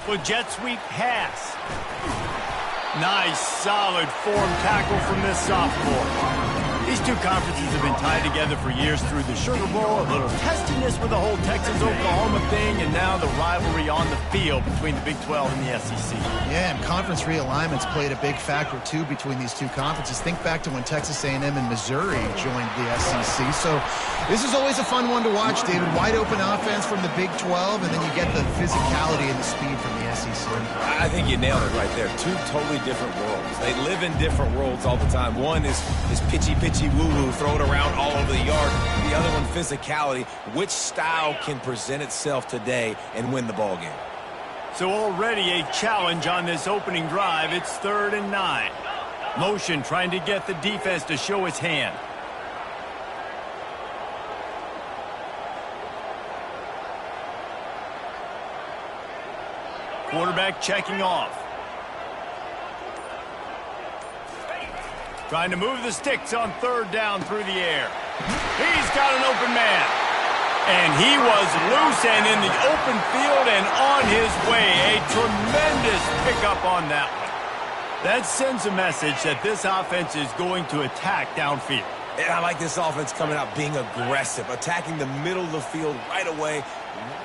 With jet sweep pass. Nice, solid form tackle from this sophomore. These two conferences have been tied together for years through the Sugar Bowl, a little testiness with the whole Texas-Oklahoma thing, and now the rivalry on the field between the Big 12 and the SEC. Yeah, and conference realignments played a big factor, too, between these two conferences. Think back to when Texas A&M and Missouri joined the SEC. So this is always a fun one to watch, David. Wide open offense from the Big 12, and then you get the physicality and the speed from the SEC. I think you nailed it right there. Two totally different worlds. They live in different worlds all the time. One is pitchy woo-woo, throw it around all over the yard. The other one, physicality. Which style can present itself today and win the ball game? So already a challenge on this opening drive. It's 3rd and 9. Motion trying to get the defense to show its hand. Quarterback checking off. Trying to move the sticks on 3rd down through the air. He's got an open man. And he was loose and in the open field and on his way. A tremendous pickup on that one. That sends a message that this offense is going to attack downfield. And I like this offense coming out being aggressive, attacking the middle of the field right away,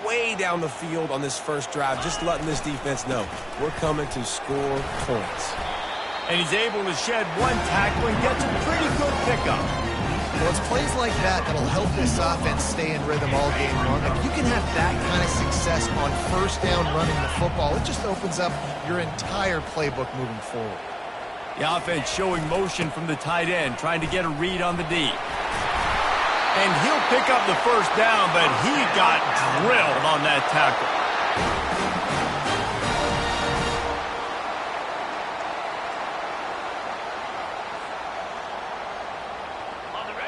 way down the field on this first drive, just letting this defense know we're coming to score points. And he's able to shed one tackle and gets a pretty good pickup. Well, it's plays like that that'll help this offense stay in rhythm all game long. If you can have that kind of success on 1st down running the football, it just opens up your entire playbook moving forward. The offense showing motion from the tight end, trying to get a read on the D. And he'll pick up the 1st down, but he got drilled on that tackle.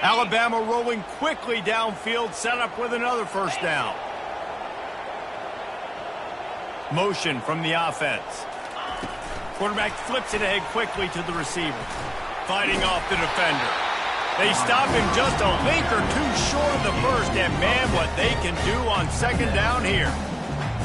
Alabama rolling quickly downfield, set up with another 1st down. Motion from the offense. Quarterback flips it ahead quickly to the receiver. Fighting off the defender. They stop him just a link or two short of the 1st, and man, what they can do on 2nd down here.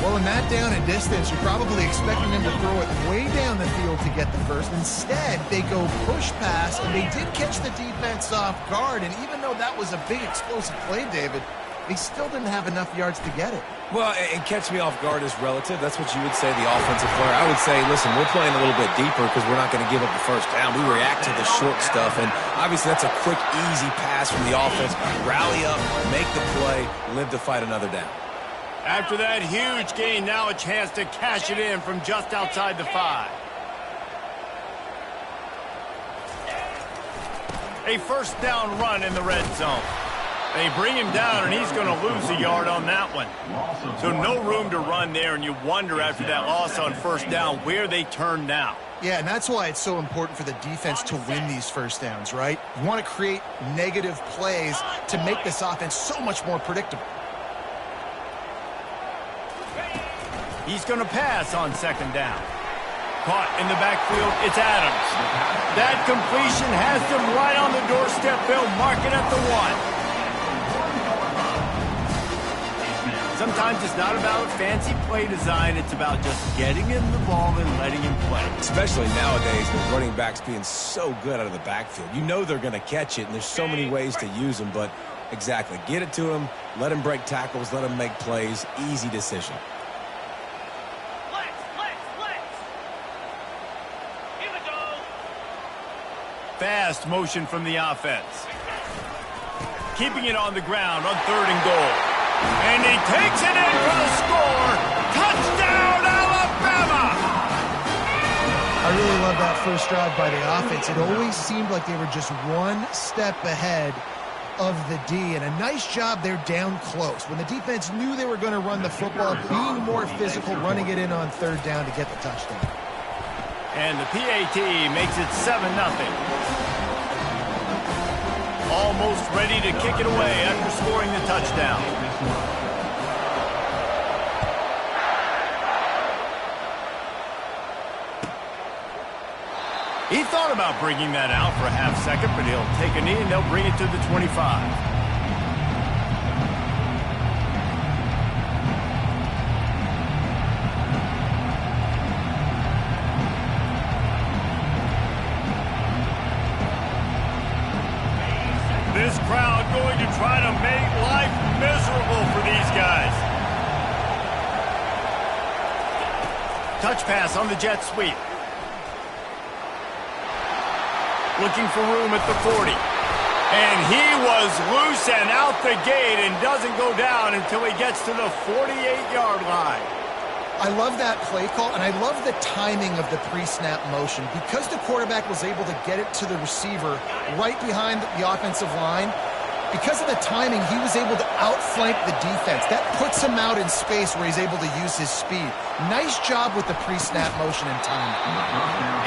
Well, in that down and distance, you're probably expecting them to throw it way down the field to get the 1st. Instead, they go push pass, and they did catch the defense off guard. And even though that was a big explosive play, David, they still didn't have enough yards to get it. Well, and catch me off guard is relative. That's what you would say, the offensive player. I would say, listen, we're playing a little bit deeper because we're not going to give up the 1st down. We react to the short stuff, and obviously that's a quick, easy pass from the offense. Rally up, make the play, live to fight another down. After that huge gain, now a chance to cash it in from just outside the 5. A 1st down run in the red zone. They bring him down, and he's going to lose a yard on that one. So no room to run there, and you wonder after that loss on 1st down where they turn now. Yeah, and that's why it's so important for the defense to win these 1st downs, right? You want to create negative plays to make this offense so much more predictable. He's going to pass on 2nd down. Caught in the backfield, it's Adams. That completion has them right on the doorstep. They'll mark it at the 1. Sometimes it's not about fancy play design. It's about just getting him the ball and letting him play. Especially nowadays with running backs being so good out of the backfield. You know they're going to catch it, and there's so many ways to use them. But exactly, get it to him, let him break tackles, let him make plays. Easy decision. Fast motion from the offense. Keeping it on the ground on 3rd and goal. And he takes it in for the score. Touchdown, Alabama! I really love that 1st drive by the offense. It always seemed like they were just one step ahead of the D, and a nice job there down close. When the defense knew they were going to run the football, being more physical, running it in on 3rd down to get the touchdown. And the PAT makes it 7-0. Almost ready to kick it away after scoring the touchdown. He thought about bringing that out for a half second, but he'll take a knee and they'll bring it to the 25. Touch pass on the jet sweep. Looking for room at the 40. And he was loose and out the gate and doesn't go down until he gets to the 48-yard line. I love that play call, and I love the timing of the pre-snap motion. Because the quarterback was able to get it to the receiver right behind the offensive line, because of the timing, he was able to outflank the defense. That puts him out in space where he's able to use his speed. Nice job with the pre-snap motion and timing.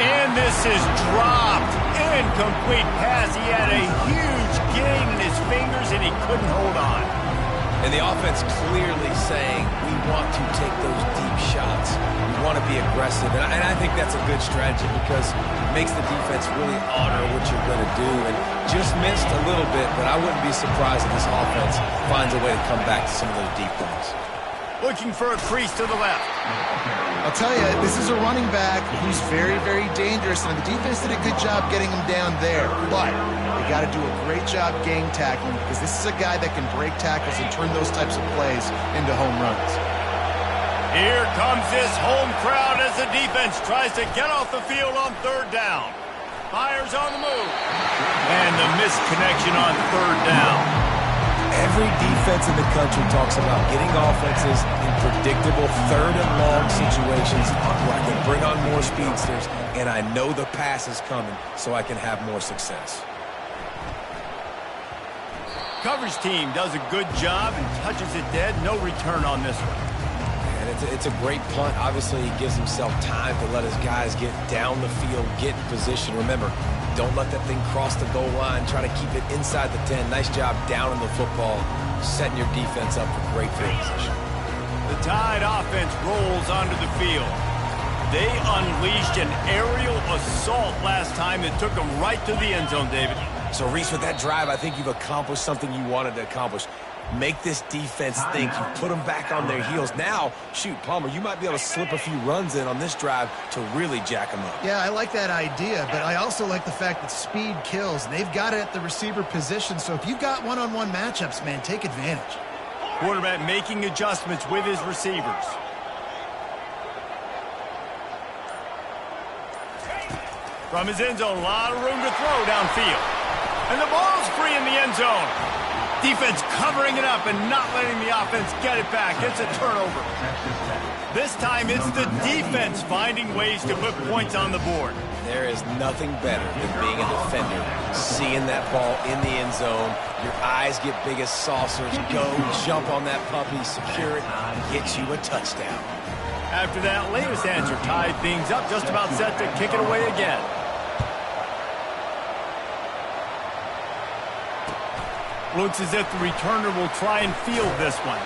And this is dropped. Incomplete pass. He had a huge gain in his fingers, and he couldn't hold on. And the offense clearly saying, we want to take those deep shots. We want to be aggressive. And I think that's a good strategy because it makes the defense really honor what you're going to do. And just missed a little bit, but I wouldn't be surprised if this offense finds a way to come back to some of those deep ones. Looking for a crease to the left. I'll tell you, this is a running back who's very, very dangerous, and the defense did a good job getting him down there. But they got to do a great job game tackling because this is a guy that can break tackles and turn those types of plays into home runs. Here comes this home crowd as the defense tries to get off the field on third down. Fires on the move. And the missed connection on third down. Every defense in the country talks about getting offenses in predictable third and long situations where I can bring on more speedsters and I know the pass is coming so I can have more success. Coverage team does a good job and touches it dead. No return on this one. And it's a great punt. Obviously, he gives himself time to let his guys get down the field, get in position. Remember, don't let that thing cross the goal line. Try to keep it inside the 10. Nice job down in the football, setting your defense up for great field position. The Tide offense rolls onto the field. They unleashed an aerial assault last time that took them right to the end zone, David. So, Reese, with that drive, I think you've accomplished something you wanted to accomplish. Make this defense think. You put them back on their heels. Now, shoot, Palmer, you might be able to slip a few runs in on this drive to really jack them up. Yeah, I like that idea, but I also like the fact that speed kills. They've got it at the receiver position, so if you've got one-on-one matchups, man, take advantage. Quarterback making adjustments with his receivers. From his end zone, a lot of room to throw downfield. And the ball's free in the end zone. Defense covering it up and not letting the offense get it back. It's a turnover. This time it's the defense finding ways to put points on the board. There is nothing better than being a defender, seeing that ball in the end zone. Your eyes get big as saucers. Go, jump on that puppy, secure it, and get you a touchdown. After that latest answer tied things up, just about set to kick it away again. Looks as if the returner will try and field this one.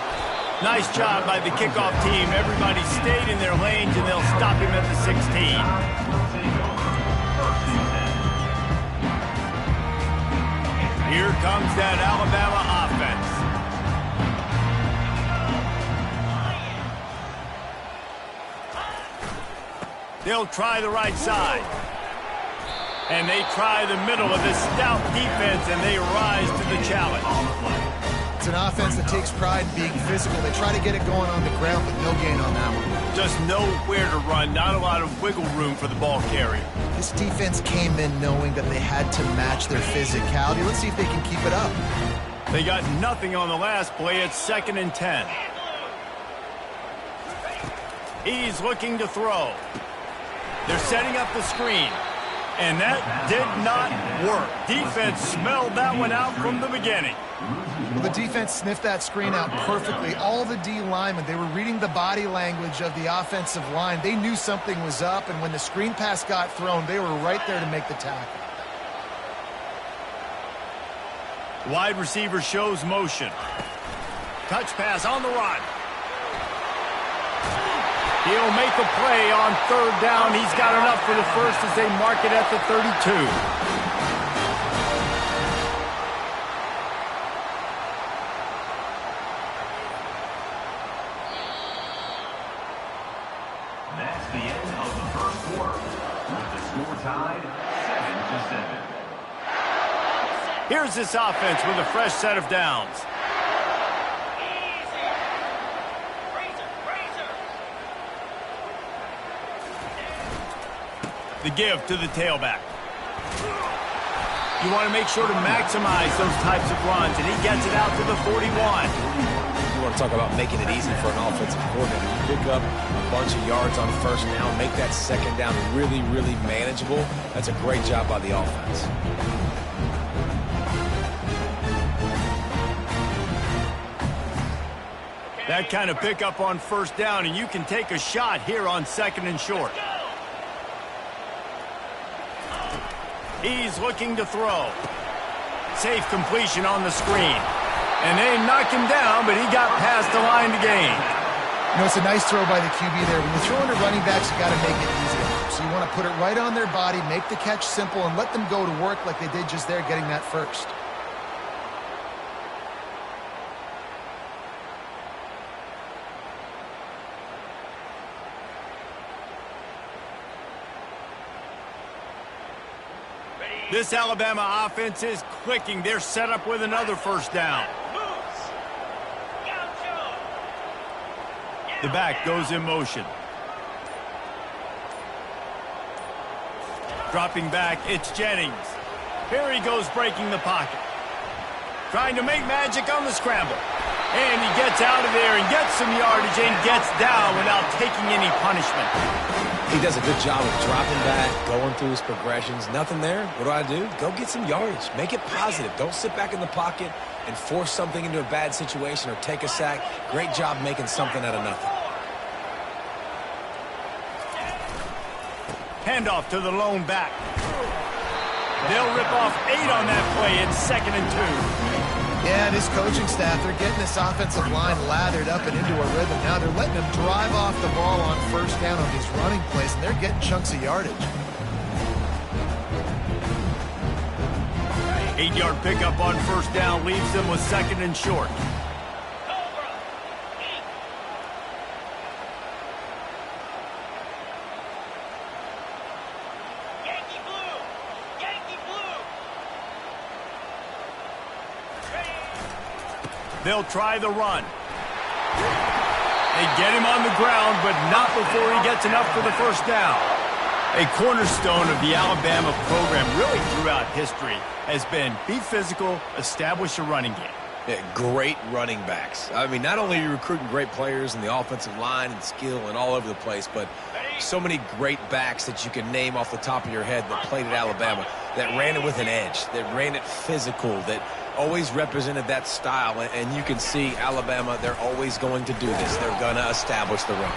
Nice job by the kickoff team. Everybody stayed in their lanes, and they'll stop him at the 16. Here comes that Alabama offense. They'll try the right side. And they try the middle of this stout defense, and they rise to the challenge. It's an offense that takes pride in being physical. They try to get it going on the ground, but no gain on that one. Just nowhere to run, not a lot of wiggle room for the ball carrier. This defense came in knowing that they had to match their physicality. Let's see if they can keep it up. They got nothing on the last play. It's 2nd and 10. He's looking to throw. They're setting up the screen. And that did not work. Defense smelled that one out from the beginning. Well, the defense sniffed that screen out perfectly. All the D linemen, they were reading the body language of the offensive line. They knew something was up, and when the screen pass got thrown, they were right there to make the tackle. Wide receiver shows motion. Touch pass on the run. He'll make a play on third down. He's got enough for the first as they mark it at the 32. That's the end of the first quarter. With the score tied 7-7. Here's this offense with a fresh set of downs. The give to the tailback. You want to make sure to maximize those types of runs, and he gets it out to the 41. You want to talk about making it easy for an offensive coordinator. You pick up a bunch of yards on first down, make that second down really, really manageable. That's a great job by the offense. That kind of pickup on first down, and you can take a shot here on 2nd and short. He's looking to throw. Safe completion on the screen. And they knocked him down, but he got past the line to gain. You know, it's a nice throw by the QB there. When you're throwing to running backs, you got to make it easy. So you want to put it right on their body, make the catch simple, and let them go to work like they did just there, getting that first. This Alabama offense is clicking. They're set up with another first down. The back goes in motion. Dropping back, it's Jennings. Here he goes breaking the pocket. Trying to make magic on the scramble. And he gets out of there and gets some yardage and gets down without taking any punishment. He does a good job of dropping back, going through his progressions. Nothing there. What do? Go get some yardage. Make it positive. Don't sit back in the pocket and force something into a bad situation or take a sack. Great job making something out of nothing. Handoff to the lone back. They'll rip off 8 on that play. It's 2nd and 2. Yeah, this coaching staff, they're getting this offensive line lathered up and into a rhythm. Now they're letting them drive off the ball on first down on these running plays, and they're getting chunks of yardage. 8-yard pickup on first down leaves them with 2nd and short. They'll try the run. They get him on the ground, but not before he gets enough for the first down. A cornerstone of the Alabama program really throughout history has been be physical, establish a running game. Yeah, great running backs. I mean, not only are you recruiting great players in the offensive line and skill and all over the place, but so many great backs that you can name off the top of your head that played at Alabama, that ran it with an edge, that ran it physical, that always represented that style. And you can see Alabama, they're always going to do this. They're going to establish the run.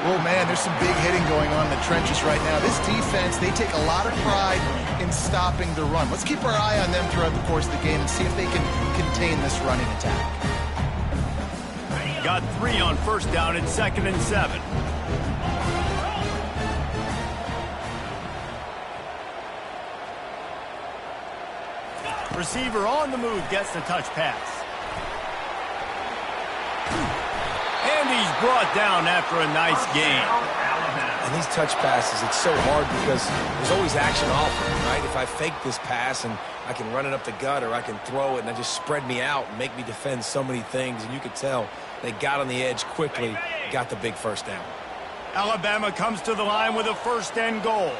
Oh, man, there's some big hitting going on in the trenches right now. This defense, they take a lot of pride in stopping the run. Let's keep our eye on them throughout the course of the game and see if they can contain this running attack. Got 3 on first down. It's 2nd and 7. Receiver on the move gets the touch pass. And he's brought down after a nice gain. And these touch passes, it's so hard because there's always action offered, right? If I fake this pass and I can run it up the gut or I can throw it and they just spread me out and make me defend so many things. And you could tell they got on the edge quickly, got the big first down. Alabama comes to the line with a 1st and goal.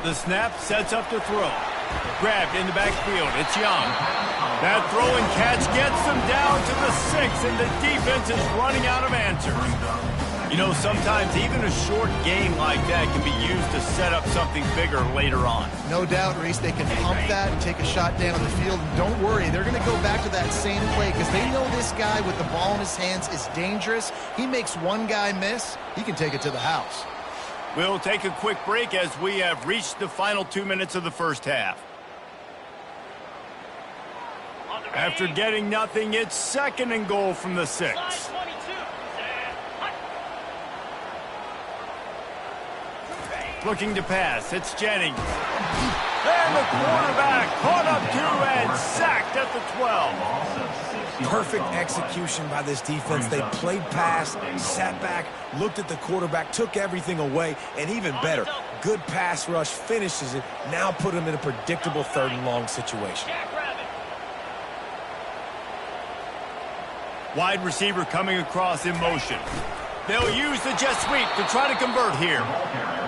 The snap sets up to throw. Grabbed in the backfield. It's Young. That throw and catch gets them down to the 6, and the defense is running out of answers. You know, sometimes even a short game like that can be used to set up something bigger later on. No doubt, Reese, they can pump that and take a shot down the field. And don't worry, they're going to go back to that same play because they know this guy with the ball in his hands is dangerous. He makes one guy miss, he can take it to the house. We'll take a quick break as we have reached the final 2 minutes of the first half. After getting nothing, it's 2nd and goal from the 6. Looking to pass, it's Jennings. And the quarterback caught up to and sacked at the 12. Perfect execution by this defense. They played pass, sat back, looked at the quarterback, took everything away, and even better, good pass rush, finishes it, now put him in a predictable 3rd and long situation. Wide receiver coming across in motion. They'll use the jet sweep to try to convert here.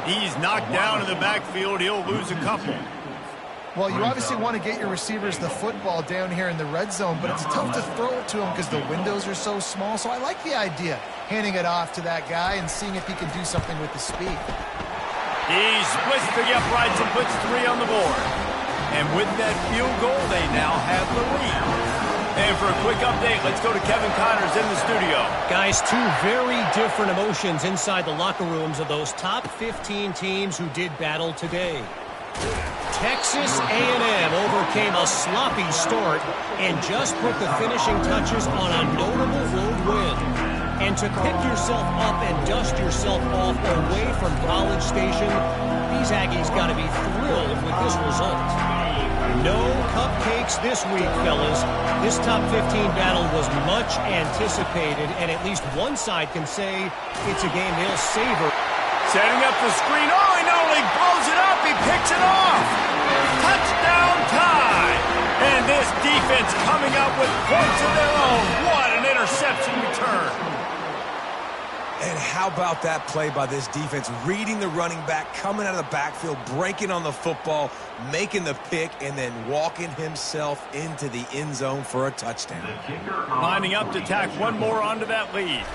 He's knocked down in the backfield. He'll lose a couple. Well, you obviously want to get your receivers the football down here in the red zone, but it's tough to throw it to them because the windows are so small. So I like the idea, handing it off to that guy and seeing if he can do something with the speed. He splits the uprights and puts 3 on the board. And with that field goal, they now have the lead. And for a quick update, let's go to Kevin Connors in the studio. Guys, 2 very different emotions inside the locker rooms of those top 15 teams who did battle today. Texas A&M overcame a sloppy start and just put the finishing touches on a notable road win. And to pick yourself up and dust yourself off away from College Station, these Aggies got to be thrilled with this result. No cupcakes this week, fellas. This top 15 battle was much anticipated, and at least one side can say it's a game they'll savor. Setting up the screen. Oh, he not only blows it up, he picks it off. Touchdown tie. And this defense coming up with points of their own. What an interception return. And how about that play by this defense? Reading the running back, coming out of the backfield, breaking on the football, making the pick, and then walking himself into the end zone for a touchdown. Lining up to tack one more onto that lead.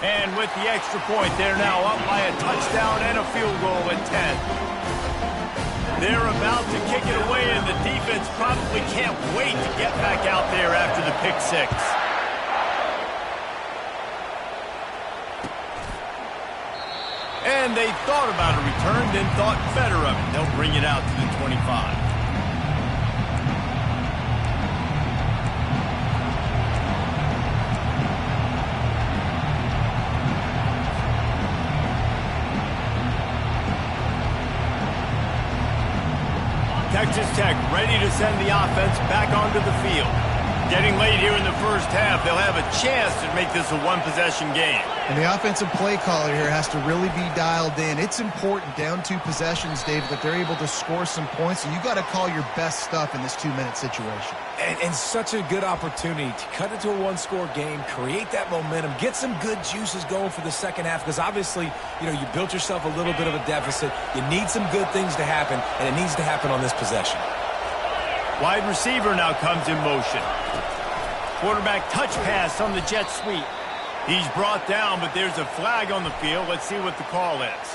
And with the extra point, they're now up by a touchdown and a field goal at 10. They're about to kick it away, and the defense probably can't wait to get back out there after the pick 6. And they thought about a return, then thought better of it. They'll bring it out to the 25. Texas Tech ready to send the offense back onto the field. Getting late here in the first half, they'll have a chance to make this a one-possession game. And the offensive play caller here has to really be dialed in. It's important, down 2 possessions, Dave, that they're able to score some points. So you got to call your best stuff in this 2-minute situation. And such a good opportunity to cut it to a one-score game, create that momentum, get some good juices going for the second half, because obviously, you built yourself a little bit of a deficit. You need some good things to happen, and it needs to happen on this possession. Wide receiver now comes in motion. Quarterback touch pass on the jet sweep. He's brought down, but there's a flag on the field. Let's see what the call is.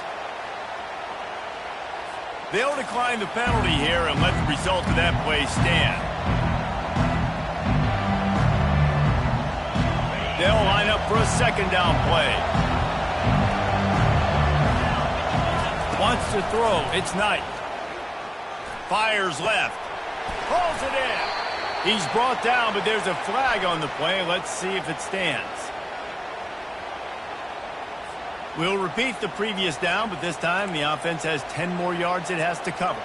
They'll decline the penalty here and let the result of that play stand. They'll line up for a second down play. Wants to throw. It's Knight. Fires left. Pulls it in. He's brought down, but there's a flag on the play. Let's see if it stands. We'll repeat the previous down, but this time the offense has 10 more yards it has to cover.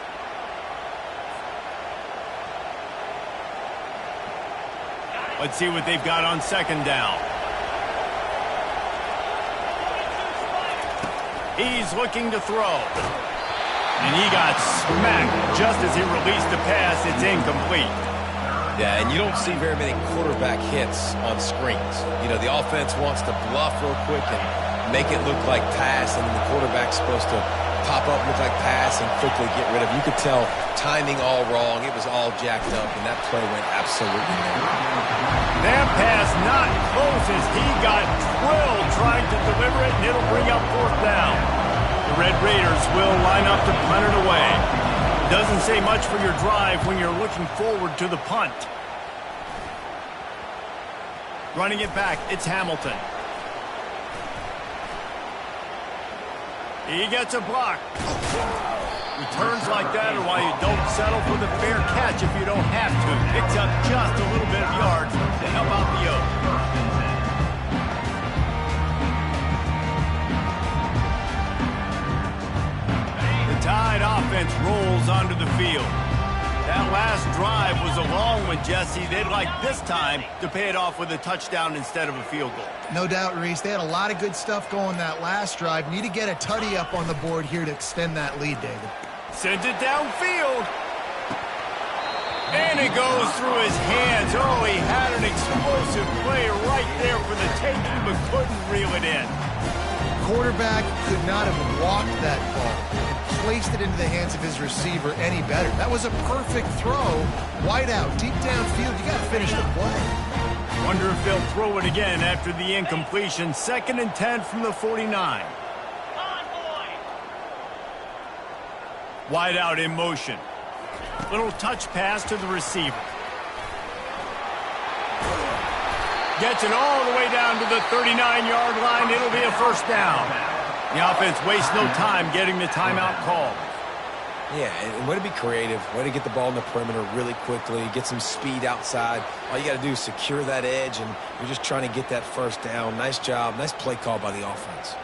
Let's see what they've got on second down. He's looking to throw. And he got smacked just as he released the pass. It's incomplete. Yeah, and you don't see very many quarterback hits on screens. The offense wants to bluff real quick and make it look like pass, and then the quarterback's supposed to pop up, look like pass, and quickly get rid of it. You could tell timing all wrong. It was all jacked up, and that play went absolutely nowhere. That pass not close as he got drilled trying to deliver it, and it'll bring up fourth down. The Red Raiders will line up to punt it away. Doesn't say much for your drive when you're looking forward to the punt. Running it back, it's Hamilton. He gets a block. Returns like that are why you don't settle for the fair catch if you don't have to. Picks up just a little bit of yards to help out the Oaks. The Tide offense rolls onto the field. That last drive was a long one, Jesse. They'd like this time to pay it off with a touchdown instead of a field goal. No doubt, Reese. They had a lot of good stuff going that last drive. Need to get a tutty up on the board here to extend that lead, David. Sends it downfield. And it goes through his hands. Oh, he had an explosive play right there for the taking, but couldn't reel it in. Quarterback could not have walked that ball and placed it into the hands of his receiver any better. That was a perfect throw. Wide out, deep downfield. You got to finish the play. Wonder if they'll throw it again after the incompletion. 2nd and 10 from the 49. Wide out in motion. Little touch pass to the receiver. Gets it all the way down to the 39-yard line. It'll be a first down. The offense wastes no time getting the timeout called. Yeah, and way to be creative, way to get the ball in the perimeter really quickly, get some speed outside. All you got to do is secure that edge, and you're just trying to get that first down. Nice job, nice play call by the offense.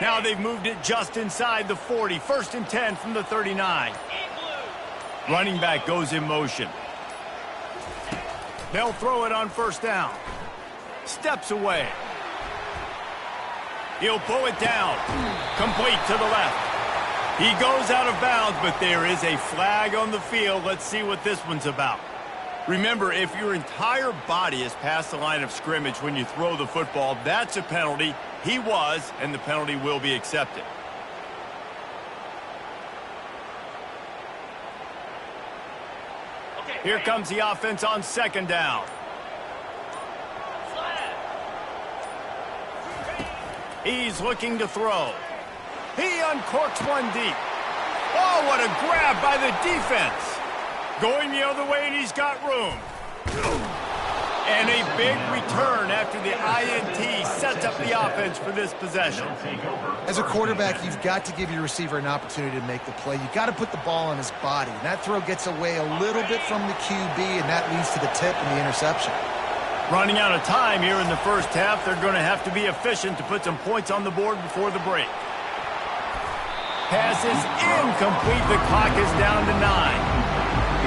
Now they've moved it just inside the 40. 1st and 10 from the 39. Running back goes in motion. They'll throw it on first down. Steps away. He'll pull it down. Complete to the left. He goes out of bounds, but there is a flag on the field. Let's see what this one's about. Remember, if your entire body is past the line of scrimmage when you throw the football, that's a penalty. He was, and the penalty will be accepted. Here comes the offense on 2nd down. He's looking to throw. He uncorks one deep. Oh, what a grab by the defense. Going the other way, and he's got room. And a big return after the INT sets up the offense for this possession. As a quarterback, you've got to give your receiver an opportunity to make the play. You've got to put the ball on his body. And that throw gets away a little bit from the QB, and that leads to the tip and the interception. Running out of time here in the first half, they're going to have to be efficient to put some points on the board before the break. Pass is incomplete. The clock is down to 9.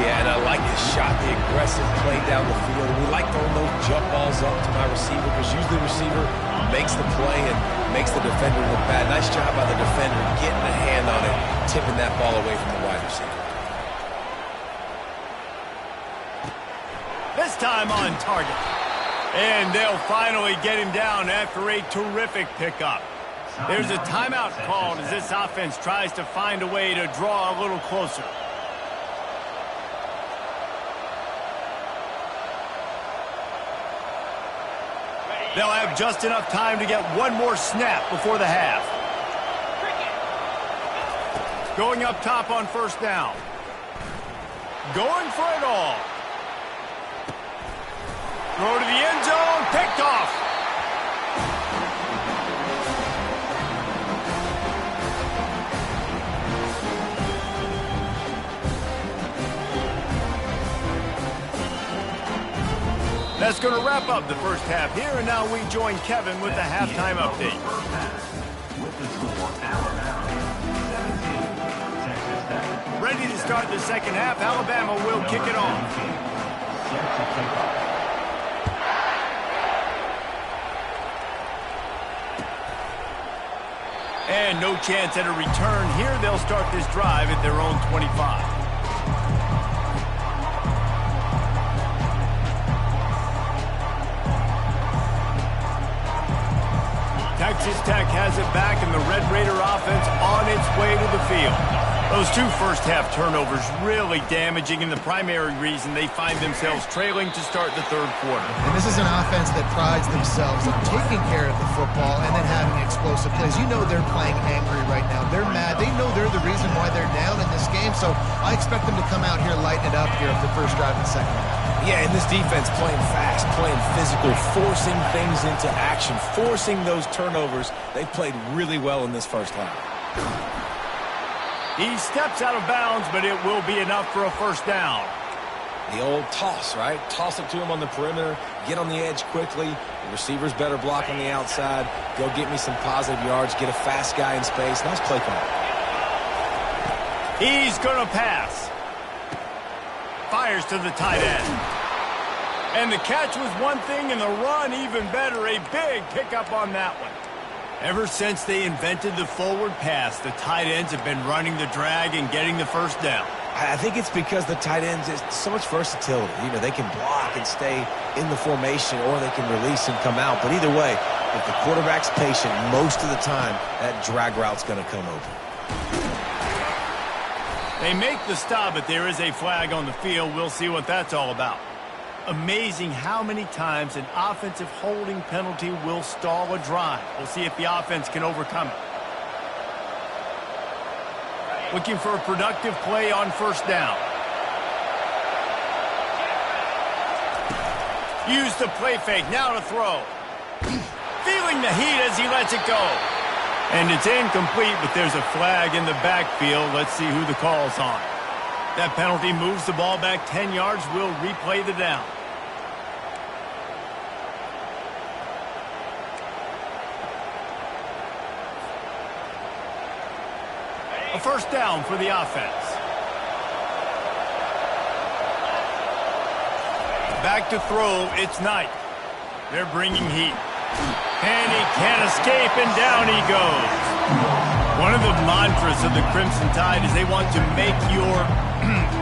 Yeah, and I like the shot, the aggressive play down the field. We like throwing those jump balls up to my receiver because usually the receiver makes the play and makes the defender look bad. Nice job by the defender getting a hand on it, tipping that ball away from the wide receiver. This time on target. And they'll finally get him down after a terrific pickup. There's a timeout called as this offense tries to find a way to draw a little closer. They'll have just enough time to get one more snap before the half. Going up top on first down. Going for it all. Throw to the end zone, picked off. That's going to wrap up the first half here, and now we join Kevin with the halftime update. Ready to start the second half, Alabama will kick it off. And no chance at a return here. They'll start this drive at their own 25. Texas Tech has it back, and the Red Raider offense on its way to the field. Those two first-half turnovers really damaging, and the primary reason they find themselves trailing to start the third quarter. And this is an offense that prides themselves on taking care of the football and then having explosive plays. You know they're playing angry right now. They're mad. They know they're the reason why they're down in this game, so I expect them to come out here, lighten it up here for the first drive of the second half. Yeah, and this defense playing fast, playing physical, forcing things into action, forcing those turnovers. They played really well in this first half. He steps out of bounds, but it will be enough for a first down. The old toss, right? Toss it to him on the perimeter, get on the edge quickly. The receiver's better block on the outside. Go get me some positive yards, get a fast guy in space. Nice play call. He's going to pass. Fires to the tight end. And the catch was one thing, and the run even better. A big pickup on that one. Ever since they invented the forward pass, the tight ends have been running the drag and getting the first down. I think it's because the tight ends is so much versatility. You know, they can block and stay in the formation, or they can release and come out. But either way, if the quarterback's patient, most of the time, that drag route's going to come open. They make the stop, but there is a flag on the field. We'll see what that's all about. Amazing how many times an offensive holding penalty will stall a drive. We'll see if the offense can overcome it. Looking for a productive play on first down. Use the play fake, now to throw. Feeling the heat as he lets it go. And it's incomplete, but there's a flag in the backfield. Let's see who the call's on. That penalty moves the ball back 10 yards. We'll replay the down. A first down for the offense. Back to throw, it's Knight. They're bringing heat. And he can't escape, and down he goes. One of the mantras of the Crimson Tide is they want to make your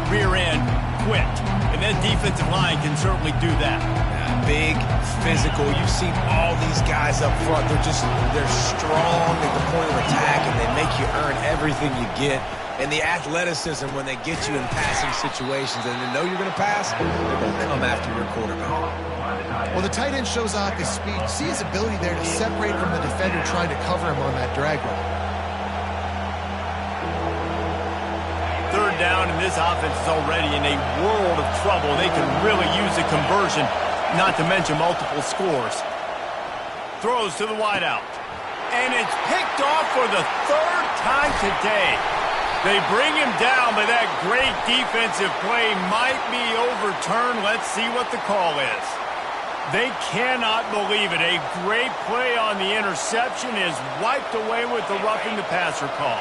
rear end quit. And that defensive line can certainly do that. Big, physical. You've seen all these guys up front. They're strong at the point of attack, and they make you earn everything you get. And the athleticism when they get you in passing situations and they know you're going to pass, they're going to come after your quarterback. Well, the tight end shows off his speed. You see his ability there to separate from the defender trying to cover him on that drag route. Third down, and this offense is already in a world of trouble. They can really use a conversion, not to mention multiple scores. Throws to the wideout. And it's picked off for the third time today. They bring him down, but that great defensive play might be overturned. Let's see what the call is. They cannot believe it. A great play on the interception is wiped away with the roughing the passer call.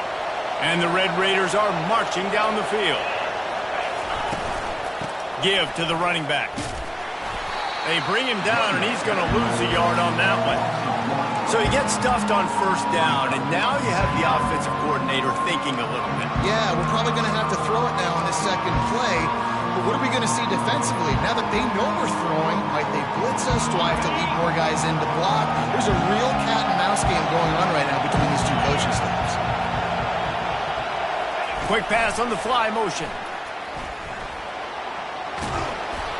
And the Red Raiders are marching down the field. Give to the running back. They bring him down, and he's going to lose a yard on that one. So he gets stuffed on first down, and now you have the offensive coordinator thinking a little bit. Yeah, we're probably going to have to throw it now on this second play. But what are we going to see defensively? Now that they know we're throwing, might they blitz us? Do I have to lead more guys in to block? There's a real cat and mouse game going on right now between these two coaching staffs. Quick pass on the fly motion.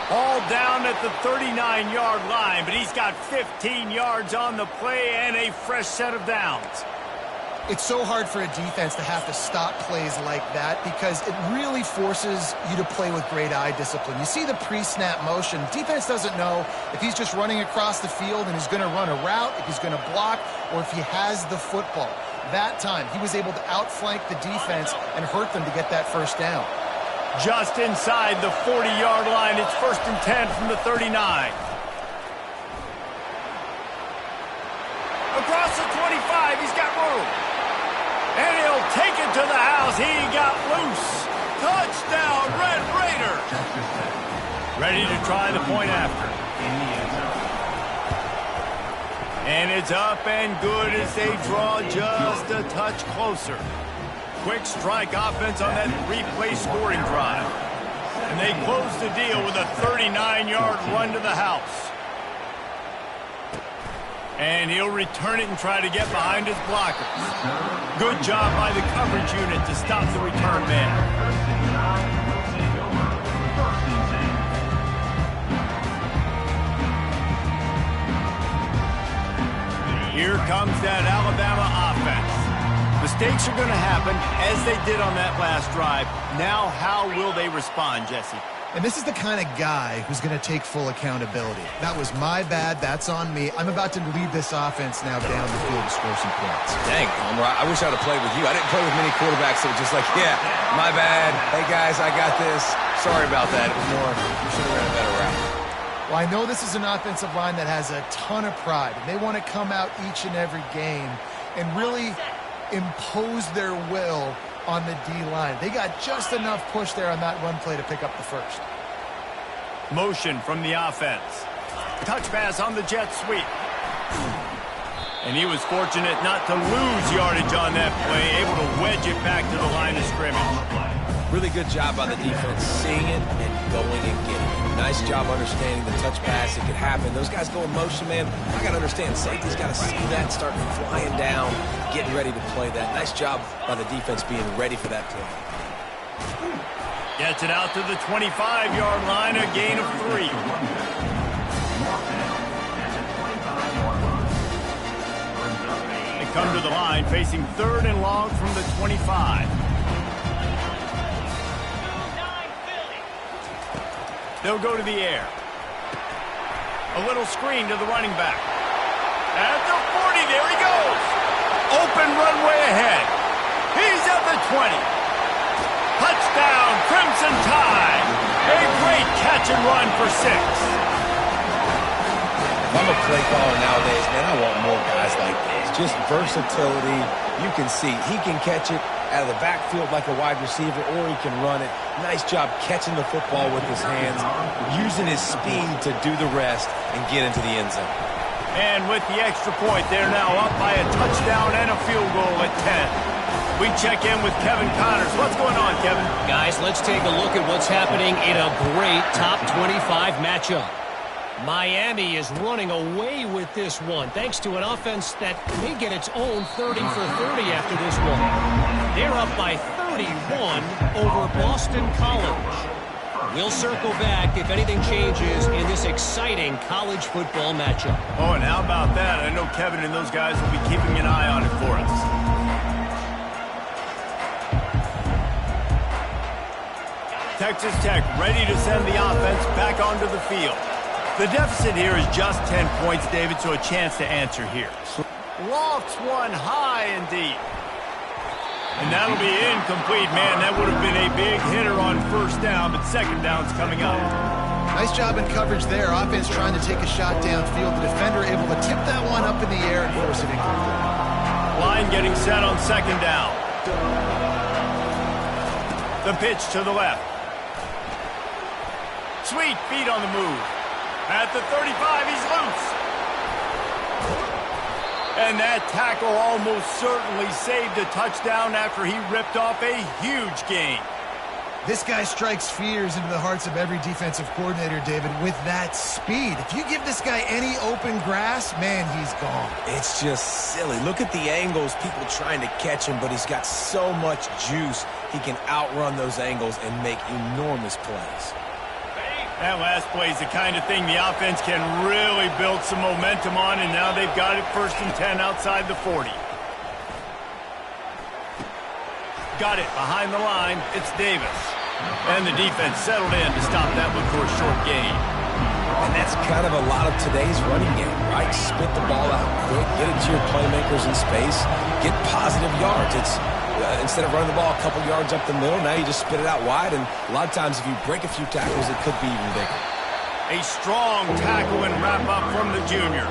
All down at the 39-yard line, but he's got 15 yards on the play and a fresh set of downs. It's so hard for a defense to have to stop plays like that because it really forces you to play with great eye discipline. You see the pre-snap motion. Defense doesn't know if he's just running across the field and he's going to run a route, if he's going to block, or if he has the football. That time, he was able to outflank the defense and hurt them to get that first down. Just inside the 40-yard line. It's 1st and 10 from the 39. Across the 25, he's got room. And he'll take it to the house. He got loose. Touchdown, Red Raiders. Ready to try the point after. And it's up and good as they draw just a touch closer. Quick strike offense on that three-play scoring drive. And they close the deal with a 39-yard run to the house. And he'll return it and try to get behind his blockers. Good job by the coverage unit to stop the return man. Here comes that Alabama offense. Mistakes are going to happen, as they did on that last drive. Now, how will they respond, Jesse? And this is the kind of guy who's going to take full accountability. That was my bad. That's on me. I'm about to lead this offense now down the field to score some points. Dang, Palmer, I wish I would have played with you. I didn't play with many quarterbacks that were just like, yeah, my bad. Hey, guys, I got this. Sorry about that. It was more, we should have ran a better route. Well, I know this is an offensive line that has a ton of pride. And they want to come out each and every game and really impose their will on the D-line. They got just enough push there on that run play to pick up the first. Motion from the offense. Touch pass on the jet sweep. And he was fortunate not to lose yardage on that play, able to wedge it back to the line of scrimmage. Really good job by the defense, seeing it and going and getting it. Nice job understanding the touch pass. It could happen. Those guys go in motion, man. I got to understand, safety's got to see that, start flying down, getting ready to play that. Nice job by the defense being ready for that play. Gets it out to the 25-yard line, a gain of 3. They come to the line, facing 3rd and long from the 25. They'll go to the air. A little screen to the running back. At the 40, there he goes. Open runway ahead. He's at the 20. Touchdown, Crimson Tide. A great catch and run for 6. If I'm a play caller nowadays, man, I want more guys like this. Just versatility. You can see he can catch it out of the backfield like a wide receiver, or he can run it. Nice job catching the football with his hands, using his speed to do the rest and get into the end zone. And with the extra point, they're now up by a touchdown and a field goal at 10. We check in with Kevin Connors. What's going on, Kevin? Guys, let's take a look at what's happening in a great top 25 matchup. Miami is running away with this one, thanks to an offense that may get its own 30 for 30 after this one. They're up by 31 over Boston College. We'll circle back if anything changes in this exciting college football matchup. Oh, and how about that? I know Kevin and those guys will be keeping an eye on it for us. Texas Tech ready to send the offense back onto the field. The deficit here is just 10 points, David, so a chance to answer here. Lofts one high and deep. And that'll be incomplete. Man, that would have been a big hitter on 1st down, but 2nd down's coming up. Nice job in coverage there. Offense trying to take a shot downfield. The defender able to tip that one up in the air and force it incomplete. Line getting set on 2nd down. The pitch to the left. Sweet feet on the move. At the 35, he's loose. And that tackle almost certainly saved a touchdown after he ripped off a huge gain. This guy strikes fears into the hearts of every defensive coordinator, David, with that speed. If you give this guy any open grass, man, he's gone. It's just silly. Look at the angles, people trying to catch him, but he's got so much juice. He can outrun those angles and make enormous plays. That last play is the kind of thing the offense can really build some momentum on, and now they've got it 1st and 10 outside the 40. Got it behind the line. It's Davis. And the defense settled in to stop that one for a short gain. And that's kind of a lot of today's running game, right? Spit the ball out quick, get it to your playmakers in space, get positive yards. It's instead of running the ball a couple yards up the middle, now you just spit it out wide, and a lot of times if you break a few tackles, it could be even bigger. A strong tackle and wrap-up from the junior.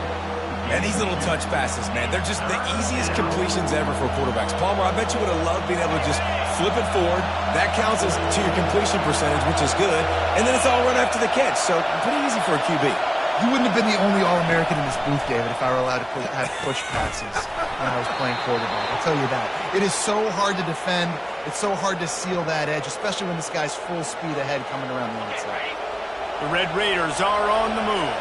And these little touch passes, man, they're just the easiest completions ever for quarterbacks. Palmer, I bet you would have loved being able to just flip it forward. That counts as to your completion percentage, which is good, and then it's all run after the catch, so pretty easy for a QB. You wouldn't have been the only All-American in this booth, David, if I were allowed to have push passes when I was playing quarterback. I'll tell you that. It is so hard to defend. It's so hard to seal that edge, especially when this guy's full speed ahead coming around the outside. The Red Raiders are on the move.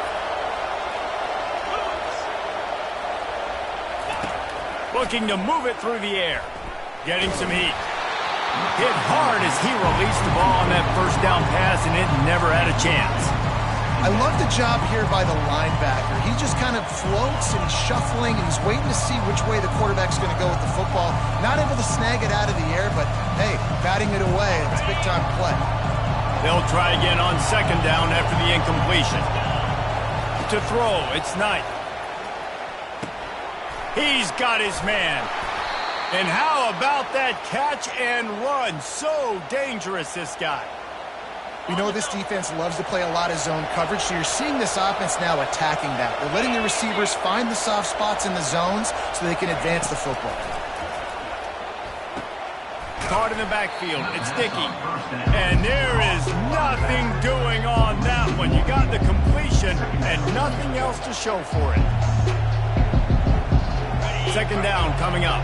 Looking to move it through the air. Getting some heat. Hit hard as he released the ball on that 1st down pass, and it never had a chance. I love the job here by the linebacker. He just kind of floats and he's shuffling and he's waiting to see which way the quarterback's going to go with the football. Not able to snag it out of the air, but hey, batting it away. It's a big-time play. They'll try again on 2nd down after the incompletion. To throw, it's Knight. He's got his man. And how about that catch and run? So dangerous, this guy. You know this defense loves to play a lot of zone coverage, so you're seeing this offense now attacking that. They're letting the receivers find the soft spots in the zones so they can advance the football. Caught in the backfield. It's Dickey. And there is nothing doing on that one. You got the completion and nothing else to show for it. second down coming up.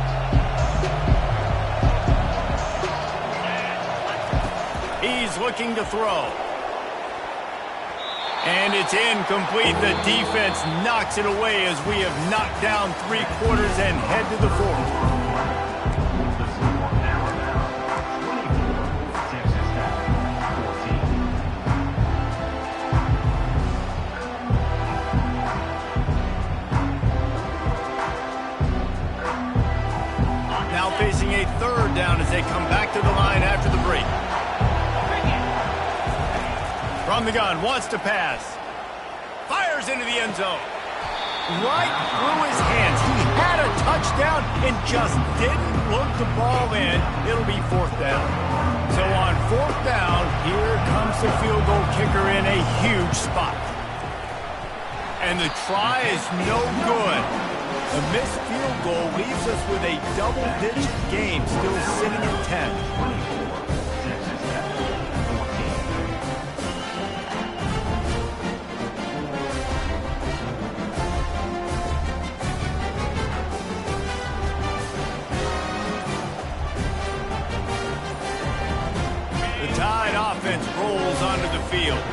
He's looking to throw. And it's incomplete. The defense knocks it away as we have knocked down 3 quarters and head to the 4th. The score now about 24, Texas Tech 14. Now facing a 3rd down as they come back to the line after the break. From the gun, wants to pass. Fires into the end zone. Right through his hands. He had a touchdown and just didn't look the ball in. It'll be 4th down. So on 4th down, here comes the field goal kicker in a huge spot. And the try is no good. The missed field goal leaves us with a double-digit game still sitting at 10. 24, Texas Tech 14. Tide offense rolls onto the field.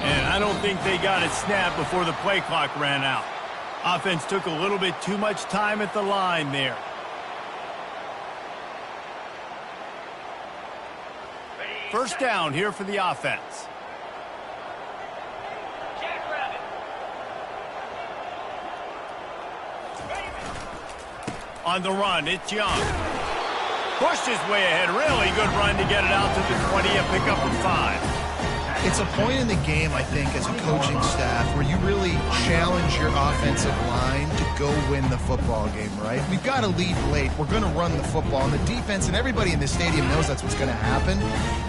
And I don't think they got it snapped before the play clock ran out. Offense took a little bit too much time at the line there. First down here for the offense. On the run, it's Young. Pushed his way ahead. Really good run to get it out to the 20 and pick up a 5. It's a point in the game, I think, as a coaching staff where you really challenge your offensive line to go win the football game, right? We've got to lead late. We're going to run the football. And the defense and everybody in the stadium knows that's what's going to happen.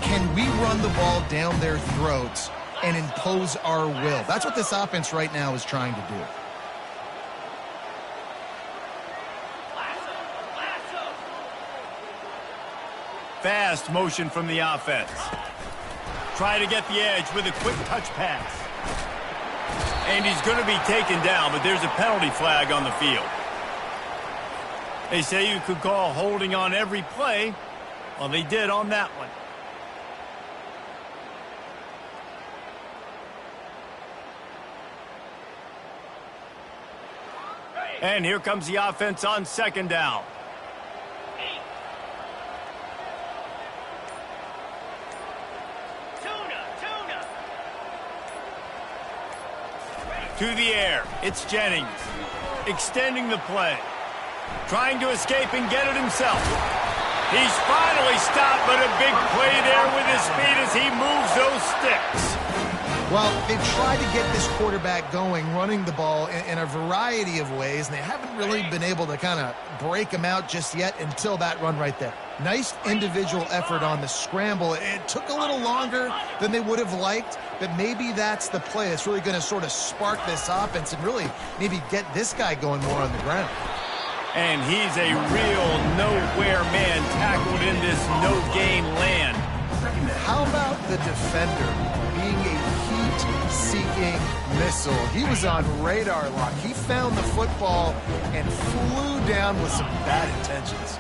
Can we run the ball down their throats and impose our will? That's what this offense right now is trying to do. Fast motion from the offense. Try to get the edge with a quick touch pass. And he's going to be taken down, but there's a penalty flag on the field. They say you could call holding on every play. Well, they did on that one. And here comes the offense on second down. To the air, it's Jennings, extending the play, trying to escape and get it himself. He's finally stopped, but a big play there with his speed as he moves those sticks. Well, they've tried to get this quarterback going, running the ball in a variety of ways, and they haven't really been able to kind of break him out just yet until that run right there. Nice individual effort on the scramble. It took a little longer than they would have liked, but maybe that's the play that's really going to sort of spark this offense and really maybe get this guy going more on the ground. And he's a real nowhere man tackled in this no-gain land. How about the defender being a heat-seeking missile? He was on radar lock. He found the football and flew down with some bad intentions.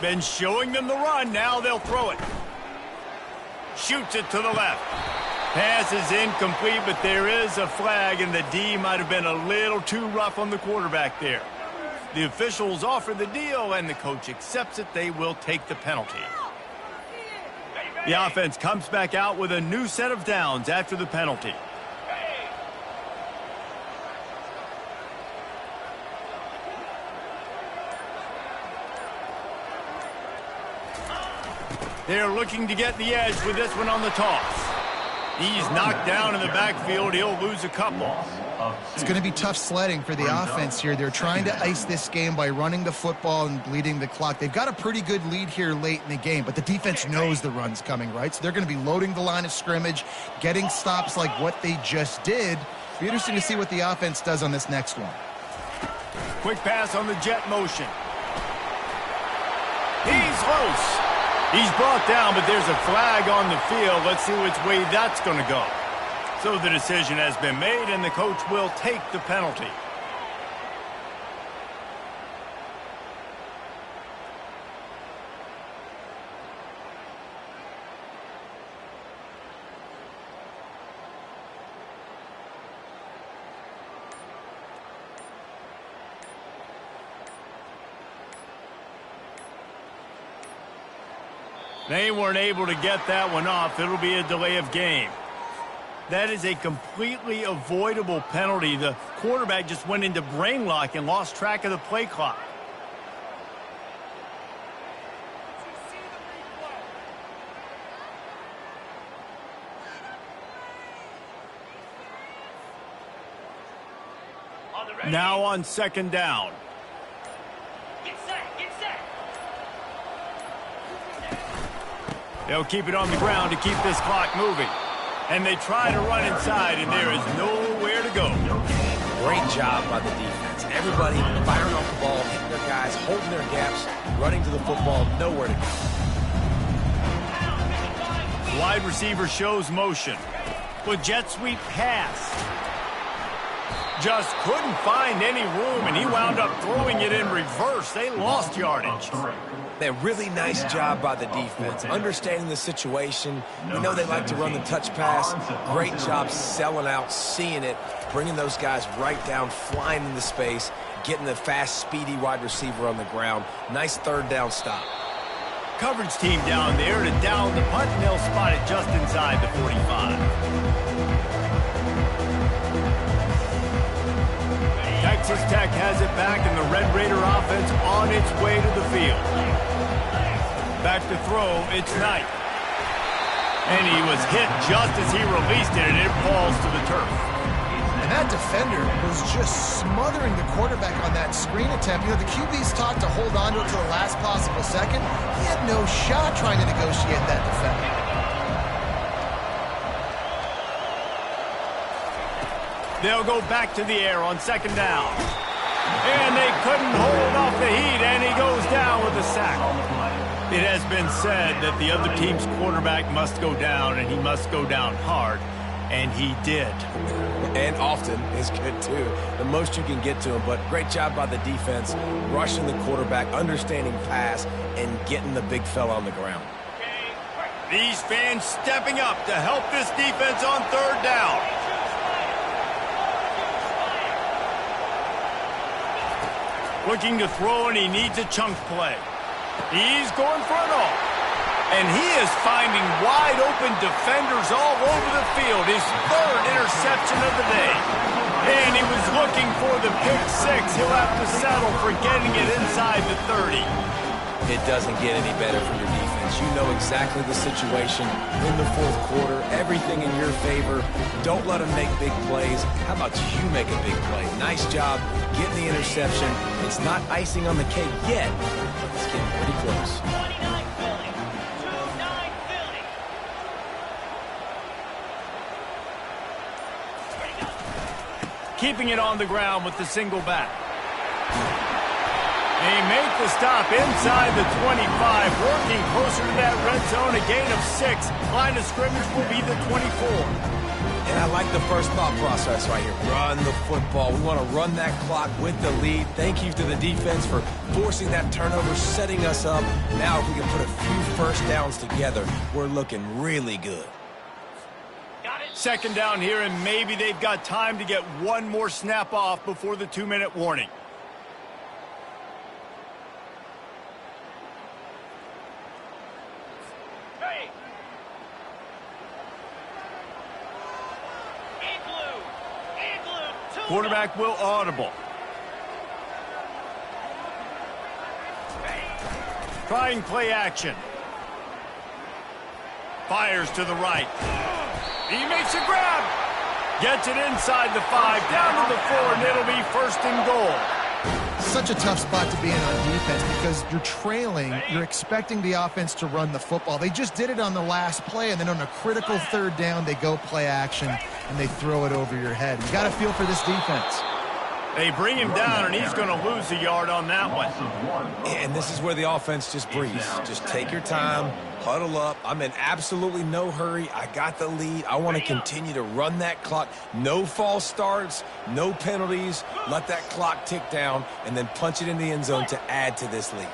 Been showing them the run. Now they'll throw it. Shoots it to the left. Pass is incomplete, but there is a flag, and the D might have been a little too rough on the quarterback there. The officials offer the deal, and the coach accepts it. They will take the penalty. The offense comes back out with a new set of downs after the penalty. They're looking to get the edge with this one on the toss. He's knocked down in the backfield. He'll lose a couple. It's going to be tough sledding for the offense here. They're trying to ice this game by running the football and bleeding the clock. They've got a pretty good lead here late in the game, but the defense knows the run's coming, right? So they're going to be loading the line of scrimmage, getting stops like what they just did. It'll be interesting to see what the offense does on this next one. Quick pass on the jet motion. He's loose. He's brought down, but there's a flag on the field. Let's see which way that's going to go. So the decision has been made, and the coach will take the penalty. They weren't able to get that one off. It'll be a delay of game. That is a completely avoidable penalty. The quarterback just went into brain lock and lost track of the play clock. Now on second down. They'll keep it on the ground to keep this clock moving. And they try to run inside, and there is nowhere to go. Great job by the defense. Everybody firing off the ball, hitting their guys, holding their gaps, running to the football, nowhere to go. Wide receiver shows motion. With jet sweep pass. Just couldn't find any room, and he wound up throwing it in reverse. They lost yardage. A really nice job by the defense, understanding the situation. You know they like to run the touch pass. Great job selling out, seeing it, bringing those guys right down, flying into space, getting the fast, speedy wide receiver on the ground. Nice third down stop. Coverage team down there to down the punt, and they'll spot it just inside the 45. Texas Tech has it back, and the Red Raider offense on its way to the field. Back to throw, it's Knight. And he was hit just as he released it, and it falls to the turf. And that defender was just smothering the quarterback on that screen attempt. You know, the QB's taught to hold on to it to the last possible second. He had no shot trying to negotiate that defender. They'll go back to the air on second down. And they couldn't hold off the heat, and he goes down with a sack. It has been said that the other team's quarterback must go down, and he must go down hard, and he did. And often is good, too. The most you can get to him, but great job by the defense, rushing the quarterback, understanding pass, and getting the big fella on the ground. These fans stepping up to help this defense on third down. Looking to throw, and he needs a chunk play. He's going for it all. And he is finding wide-open defenders all over the field. His third interception of the day. And he was looking for the pick six. He'll have to settle for getting it inside the 30. It doesn't get any better for your defense. You know exactly the situation in the fourth quarter. Everything in your favor. Don't let them make big plays. How about you make a big play? Nice job getting the interception. It's not icing on the cake yet. It's getting pretty close. 29 Philly. 2-9 Philly. Keeping it on the ground with the single back. They make the stop inside the 25, working closer to that red zone, a gain of 6. Line of scrimmage will be the 24. And I like the first thought process right here. Run the football. We want to run that clock with the lead. Thank you to the defense for forcing that turnover, setting us up. Now if we can put a few first downs together, we're looking really good. Second down here, and maybe they've got time to get one more snap off before the 2-minute warning. Quarterback will audible. Trying play action. Fires to the right. He makes a grab. Gets it inside the 5, down to the 4, and it'll be first and goal. Such a tough spot to be in on defense because you're trailing. You're expecting the offense to run the football. They just did it on the last play, and then on a critical third down, they go play action, and they throw it over your head. You got to feel for this defense. They bring him down, and he's going to lose a yard on that one. And this is where the offense just breathes. Just take your time, huddle up. I'm in absolutely no hurry. I got the lead. I want to continue to run that clock. No false starts, no penalties. Let that clock tick down, and then punch it in the end zone to add to this lead.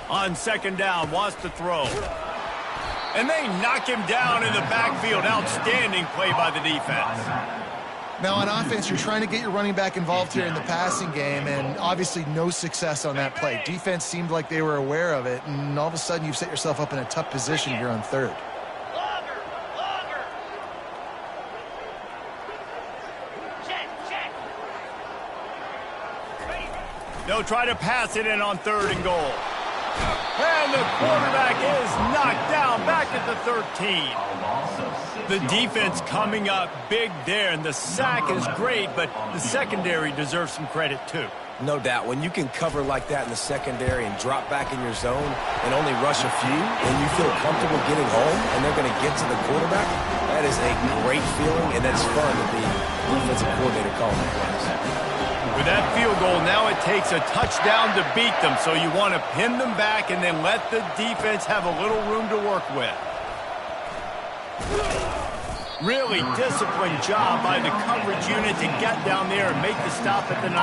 On second down, wants to throw. And they knock him down in the backfield. Outstanding play by the defense. Now on offense, you're trying to get your running back involved here in the passing game, and obviously no success on that play. Defense seemed like they were aware of it, and all of a sudden you've set yourself up in a tough position here on third. Longer. Check. Ready. They'll try to pass it in on third and goal. And the quarterback is knocked down back at the 13. The defense coming up big there, and the sack is great, but the secondary deserves some credit too. No doubt. When you can cover like that in the secondary and drop back in your zone and only rush a few, and you feel comfortable getting home and they're going to get to the quarterback, that is a great feeling, and that's fun to be defensive coordinator calling the plays. With that field goal, now it takes a touchdown to beat them, so you want to pin them back and then let the defense have a little room to work with. Really disciplined job by the coverage unit to get down there and make the stop at the 19.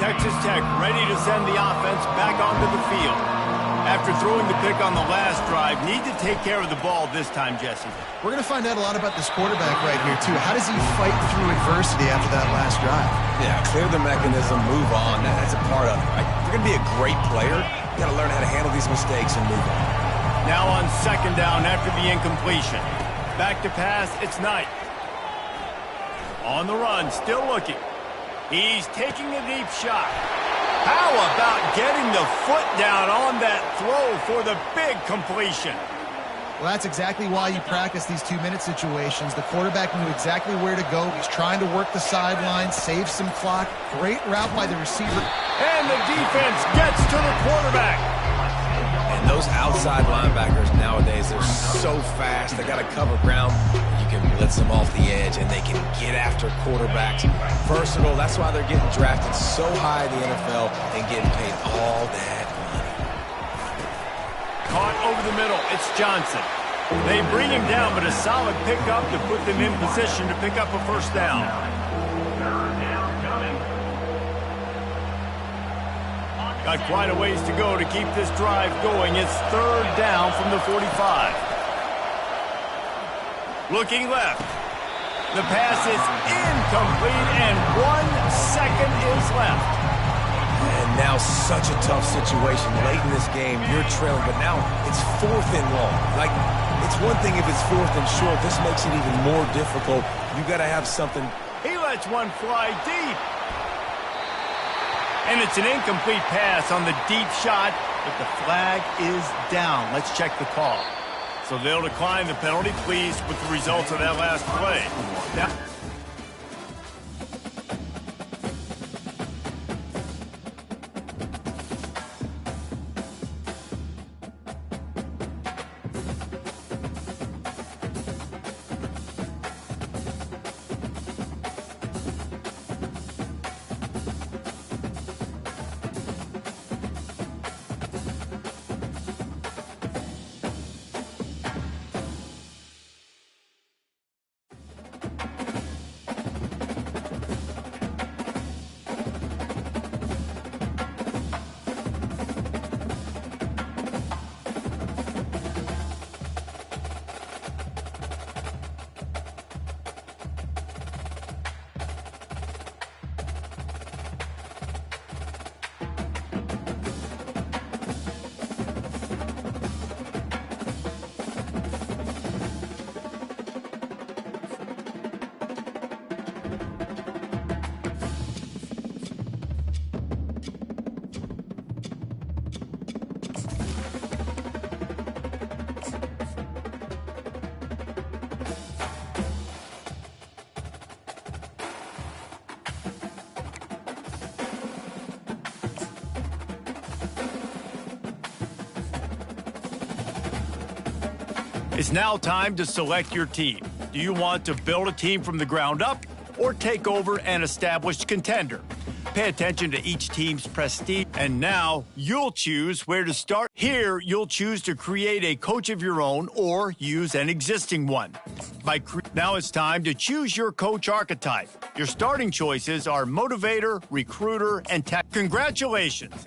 Texas Tech ready to send the offense back onto the field. After throwing the pick on the last drive, need to take care of the ball this time, Jesse. We're going to find out a lot about this quarterback right here, too. How does he fight through adversity after that last drive? Yeah, clear the mechanism, move on. That's a part of it. Right? If you're going to be a great player, you got to learn how to handle these mistakes and move on. Now on second down after the incompletion. Back to pass, it's Knight. On the run, still looking. He's taking a deep shot. How about getting the foot down on that throw for the big completion? Well, that's exactly why you practice these 2-minute situations. The quarterback knew exactly where to go. He's trying to work the sideline, save some clock. Great route by the receiver. And the defense gets to the quarterback. And those outside linebackers nowadays, they're so fast. They got to cover ground. You can blitz them off the edge, and they can get after quarterbacks. Versatile. That's why they're getting drafted so high in the NFL and getting paid all that money. Caught over the middle. It's Johnson. They bring him down, but a solid pickup to put them in position to pick up a first down. Got quite a ways to go to keep this drive going. It's third down from the 45. Looking left. The pass is incomplete, and 1 second is left. And now such a tough situation. Late in this game, you're trailing, but now it's 4th and long. Like, it's one thing if it's 4th and short. This makes it even more difficult. You got to have something. He lets one fly deep. And it's an incomplete pass on the deep shot, but the flag is down. Let's check the call. So they'll decline the penalty, pleased with the results of that last play. Now, It's now time to select your team. Do you want to build a team from the ground up or take over an established contender? Pay attention to each team's prestige, and now you'll choose where to start. Here, you'll choose to create a coach of your own or use an existing one. Now it's time to choose your coach archetype. Your starting choices are motivator, recruiter, and tech. Congratulations!